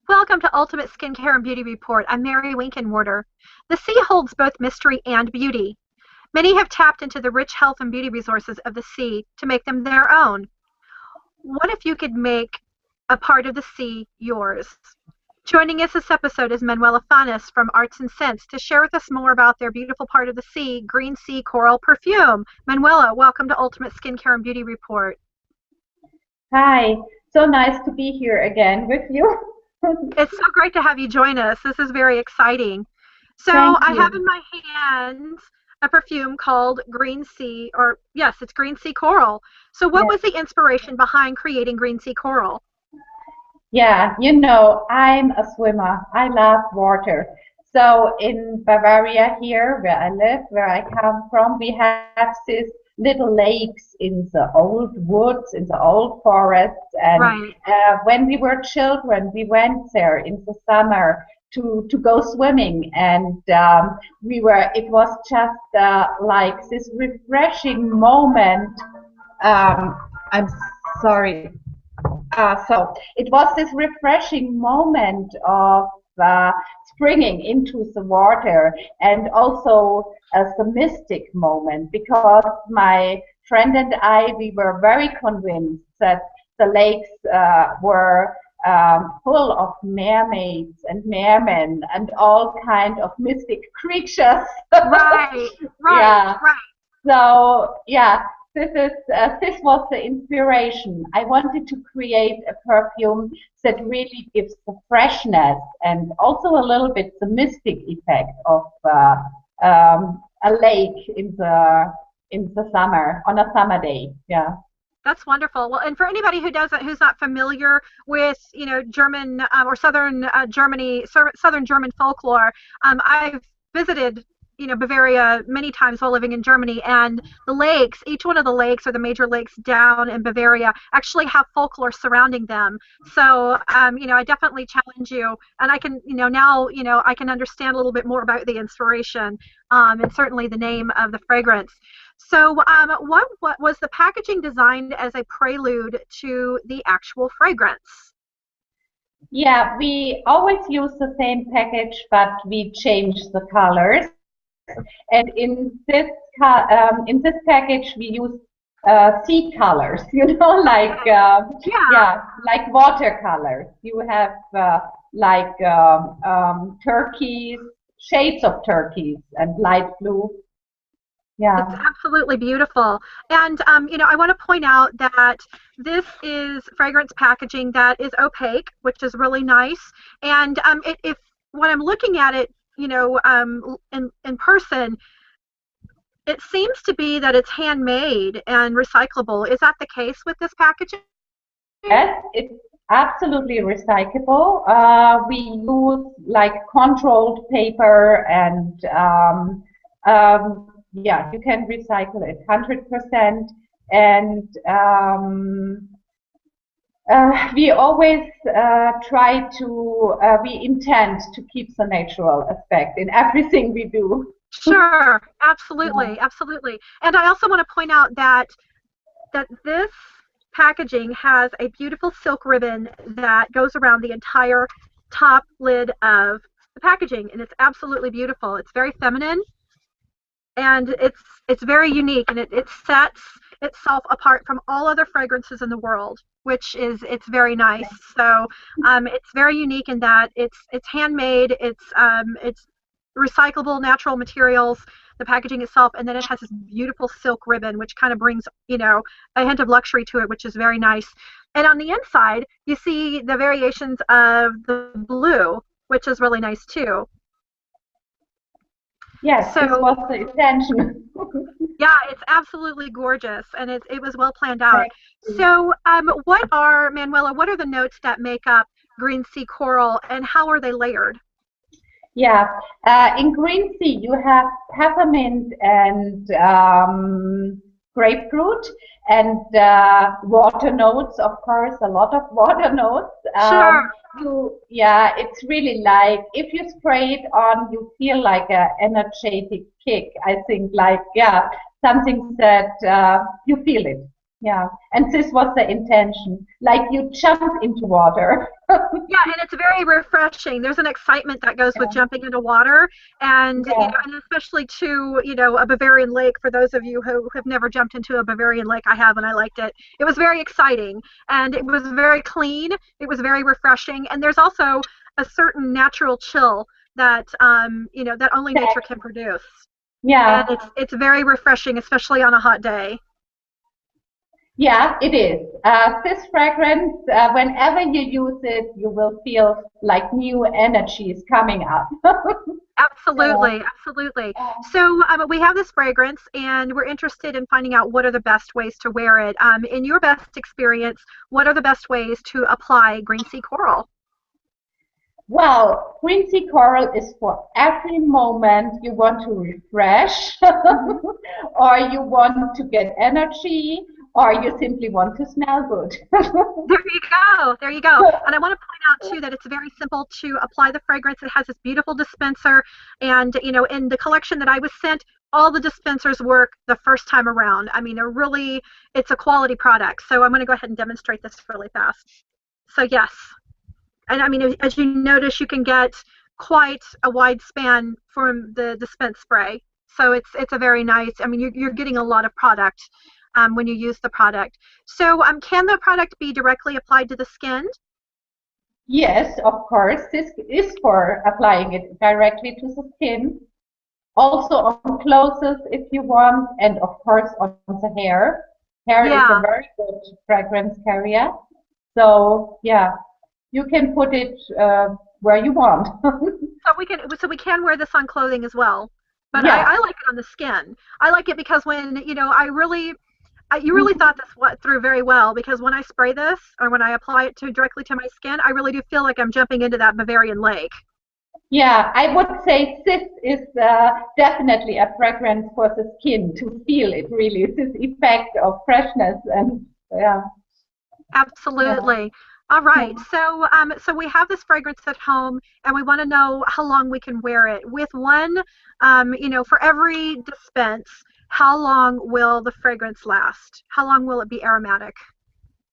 Welcome to Ultimate Skincare and Beauty Report. I'm Mary Winkenwarter. The sea holds both mystery and beauty. Many have tapped into the rich health and beauty resources of the sea to make them their own. What if you could make a part of the sea yours? Joining us this episode is Manuela Fanes from Arts and Scents to share with us more about their beautiful part of the sea, green sea coral perfume. Manuela, welcome to Ultimate Skincare and Beauty Report. Hi, so nice to be here again with you. It's so great to have you join us. This is very exciting. So I have in my hands a perfume called Green Sea, or yes, it's Green Sea Coral. So what was the inspiration behind creating Green Sea Coral? Yeah, you know, I'm a swimmer. I love water. So in Bavaria here, where I live, where I come from, we have these little lakes in the old woods, in the old forests. And when we were children, we went there in the summer to go swimming. And it was just like this refreshing moment. I'm sorry. So it was this refreshing moment of springing into the water, and also the mystic moment, because my friend and I, we were very convinced that the lakes were full of mermaids and mermen and all kind of mystic creatures. Right. So yeah, this was the inspiration. I wanted to create a perfume that really gives the freshness and also a little bit the mystic effect of a lake in the summer, on a summer day. Yeah. That's wonderful. Well, and for anybody who's not familiar with, German or southern Germany, southern German folklore, I've visited, Bavaria many times while living in Germany, and the lakes, each one of the lakes or the major lakes down in Bavaria actually have folklore surrounding them. So, I definitely challenge you, and I can, now, I can understand a little bit more about the inspiration, and certainly the name of the fragrance. So what was the packaging designed as a prelude to the actual fragrance? Yeah, we always use the same package, but we change the colors. And in this package, we use sea colors, like like watercolors. You have turquoise, shades of turquoise, and light blue. Yeah. It's absolutely beautiful. And, I want to point out that this is fragrance packaging that is opaque, which is really nice. And if when I'm looking at it, in person, it seems to be that it's handmade and recyclable. Is that the case with this packaging? Yes, it's absolutely recyclable. We use like controlled paper, and yeah, you can recycle it 100%. And we always we intend to keep the natural aspect in everything we do. Sure, absolutely, absolutely. And I also want to point out that this packaging has a beautiful silk ribbon that goes around the entire top lid of the packaging, and it's absolutely beautiful. It's very feminine. and it's very unique, and it sets itself apart from all other fragrances in the world, which is it's very nice. So it's very unique in that it's handmade, it's recyclable natural materials, the packaging itself, and then it has this beautiful silk ribbon, which kind of brings, a hint of luxury to it, which is very nice. And on the inside, you see the variations of the blue, which is really nice too. Yes, this So was the intention. yeah, it's absolutely gorgeous, and it was well planned out. Thank you. So, Manuela, what are the notes that make up green sea coral, and how are they layered? Yeah, in green tea you have peppermint and grapefruit and water notes, of course, a lot of water notes. Sure. Yeah, it's really like if you spray it on, you feel like a energetic kick. I think like yeah, something that you feel it. Yeah, and this was the intention, like you jump into water. Yeah, and it's very refreshing. There's an excitement that goes with jumping into water, and Yeah. and especially to a Bavarian lake. For those of you who have never jumped into a Bavarian lake, I have, and I liked it. It was very exciting, and it was very clean. It was very refreshing, and there's also a certain natural chill that that only nature can produce, and Yeah, it's very refreshing, especially on a hot day. yeah, it is. This fragrance, whenever you use it, you will feel like new energy is coming up. Yeah. Absolutely, absolutely. So we have this fragrance, and we're interested in finding out what are the best ways to wear it. In your best experience, what are the best ways to apply green sea coral? Well, green sea coral is for every moment you want to refresh, Mhm. or you want to get energy, or you simply want to smell good. There you go. There you go. And I want to point out too that it's very simple to apply the fragrance. It has this beautiful dispenser, and in the collection that I was sent, all the dispensers work the first time around. I mean, it's a quality product. So I'm going to go ahead and demonstrate this really fast. So yes, and I mean, as you notice, you can get quite a wide span from the dispense spray. So it's a very nice. I mean, you're getting a lot of product when you use the product. So can the product be directly applied to the skin? Yes, of course, this is for applying it directly to the skin, also on clothes if you want, and of course on the hair. Hair is a Yeah. very good fragrance carrier. So yeah, you can put it where you want. So we can wear this on clothing as well. But I, Yeah. I like it on the skin. I like it because when you really thought this through very well, because when I spray this or when I apply it directly to my skin, I really do feel like I'm jumping into that Bavarian lake. Yeah, I would say this is definitely a fragrance for the skin to feel it really, this effect of freshness and yeah, yeah, Absolutely. All right. yeah. So we have this fragrance at home, and we want to know how long we can wear it. With one, for every dispense, how long will the fragrance last? How long will it be aromatic?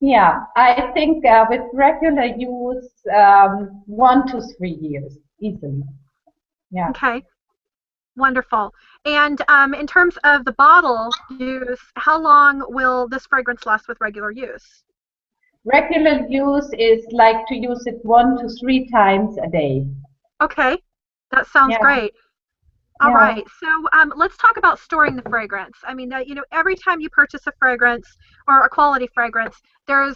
Yeah, I think with regular use, 1 to 3 years easily. Yeah. Okay. Wonderful. And in terms of the bottle use, how long will this fragrance last with regular use? Regular use is like to use it 1 to 3 times a day. Okay. That sounds Yeah, great. All yeah. right, so let's talk about storing the fragrance. I mean, every time you purchase a fragrance or a quality fragrance, there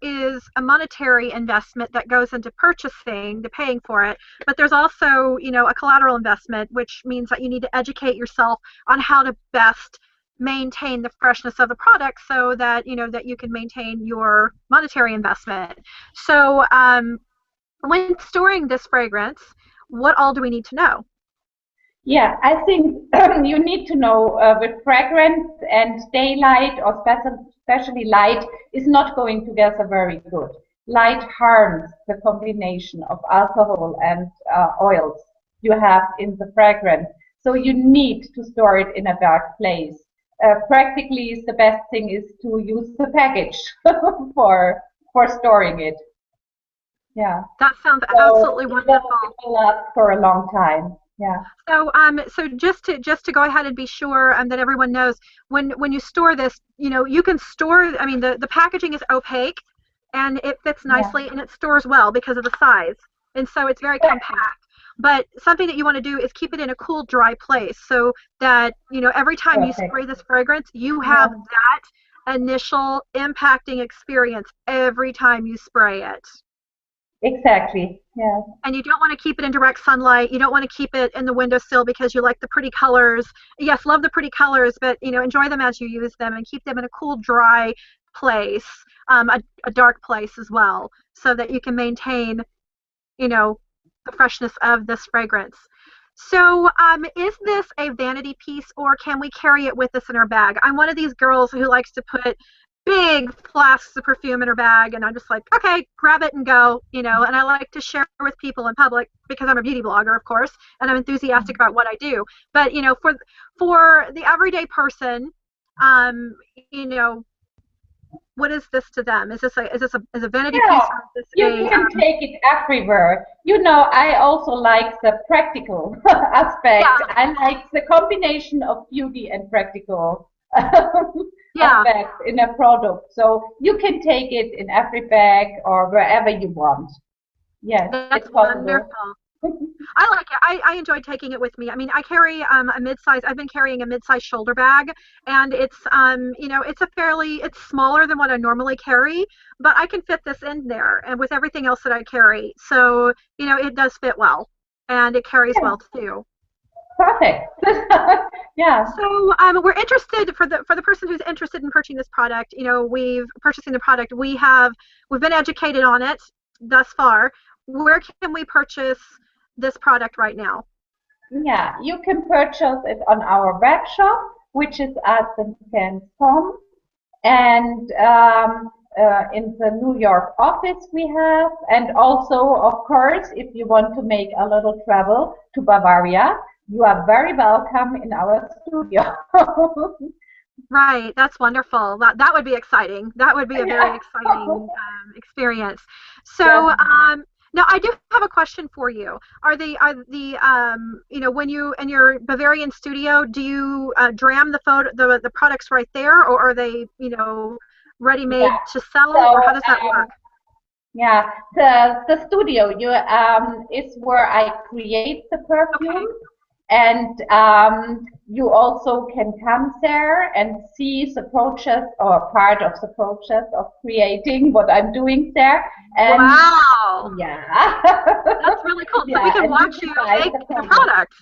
is a monetary investment that goes into purchasing, to paying for it. But there's also, a collateral investment, which means that you need to educate yourself on how to best maintain the freshness of the product so that that you can maintain your monetary investment. So, when storing this fragrance, what all do we need to know? Yeah, I think you need to know with fragrance and daylight or especially light is not going together very good. Light harms the combination of alcohol and oils you have in the fragrance. So you need to store it in a dark place. Practically, the best thing is to use the package for for storing it. Yeah, That sounds so absolutely it wonderful. will last for a long time. Yeah. So just to go ahead and be sure that everyone knows, when you store this, you can store. I mean, the packaging is opaque, and it fits Yeah. nicely, and it stores well because of the size, and so it's very compact. But something that you want to do is keep it in a cool, dry place so that every time you Perfect. spray this fragrance, you have Yeah. that initial impacting experience every time you spray it. Exactly. Yeah. And you don't want to keep it in direct sunlight. You don't want to keep it in the windowsill because you like the pretty colors. Yes, love the pretty colors, but enjoy them as you use them and keep them in a cool, dry place, a dark place as well, so that you can maintain, the freshness of this fragrance. So, is this a vanity piece, or can we carry it with us in our bag? I'm one of these girls who likes to put big flasks of perfume in her bag, and I'm just like, okay, grab it and go, and I like to share with people in public because I'm a beauty blogger, of course, and I'm enthusiastic about what I do. But, for the everyday person, um, you know, what is this to them? Is a vanity piece, Yeah, or is this you a can take it everywhere. I also like the practical aspect. yeah, I like the combination of beauty and practical yeah, aspects in a product. So you can take it in every bag or wherever you want. Yes, that's it's possible. wonderful. I like it. I enjoy taking it with me. I mean, I carry a mid-size. I've been carrying a mid-size shoulder bag, and it's smaller than what I normally carry, but I can fit this in there, and with everything else that I carry, so it does fit well, and it carries Yeah, well too. perfect. Yeah, So we're interested for the person who's interested in purchasing this product. We've purchasing the product. We've been educated on it thus far. Where can we purchase this product right now? yeah. You can purchase it on our web shop, which is at the and in the New York office we have, and also, of course, if you want to make a little travel to Bavaria, you are very welcome in our studio. Right, that's wonderful. That would be exciting. That would be a very Yeah. exciting experience. So, Yes. now I do have a question for you. When you in your Bavarian studio, do you dram the products right there, or are they ready Yeah. made to sell, or So, how does that work? yeah, the studio you is where I create the Okay. perfume, and you also can come there and see the process or part of the process of creating what I'm doing there. And Wow, yeah, that's really cool. So we yeah, can and you watch can you buy make the the product. product.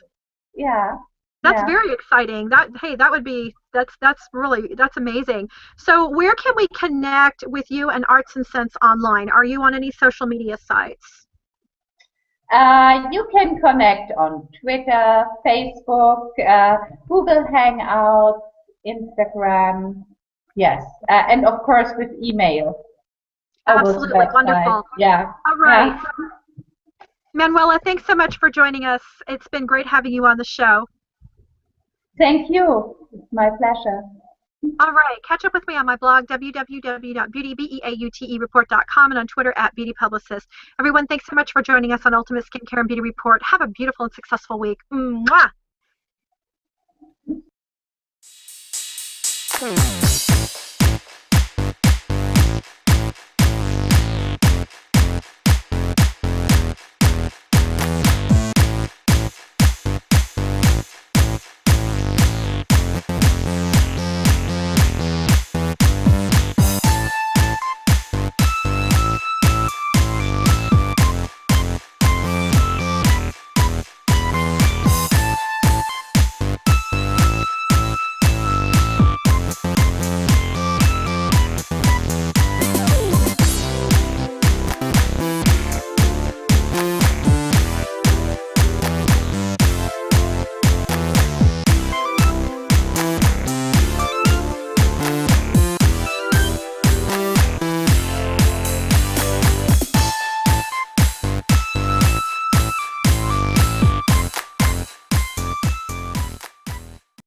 Yeah, That's yeah. very exciting. That would be that's amazing. So where can we connect with you and Arts and Sense online? Are you on any social media sites? You can connect on Twitter, Facebook, Google Hangouts, Instagram. Yes, and of course with email. Our Absolutely website. wonderful. Yeah, All right. yeah. Manuela, thanks so much for joining us. It's been great having you on the show. Thank you. It's my pleasure. All right. Catch up with me on my blog, www.beautybeautereport.com, and on Twitter @beautypublicist. Everyone, thanks so much for joining us on Ultimate Skincare and Beauty Report. Have a beautiful and successful week. Mwah!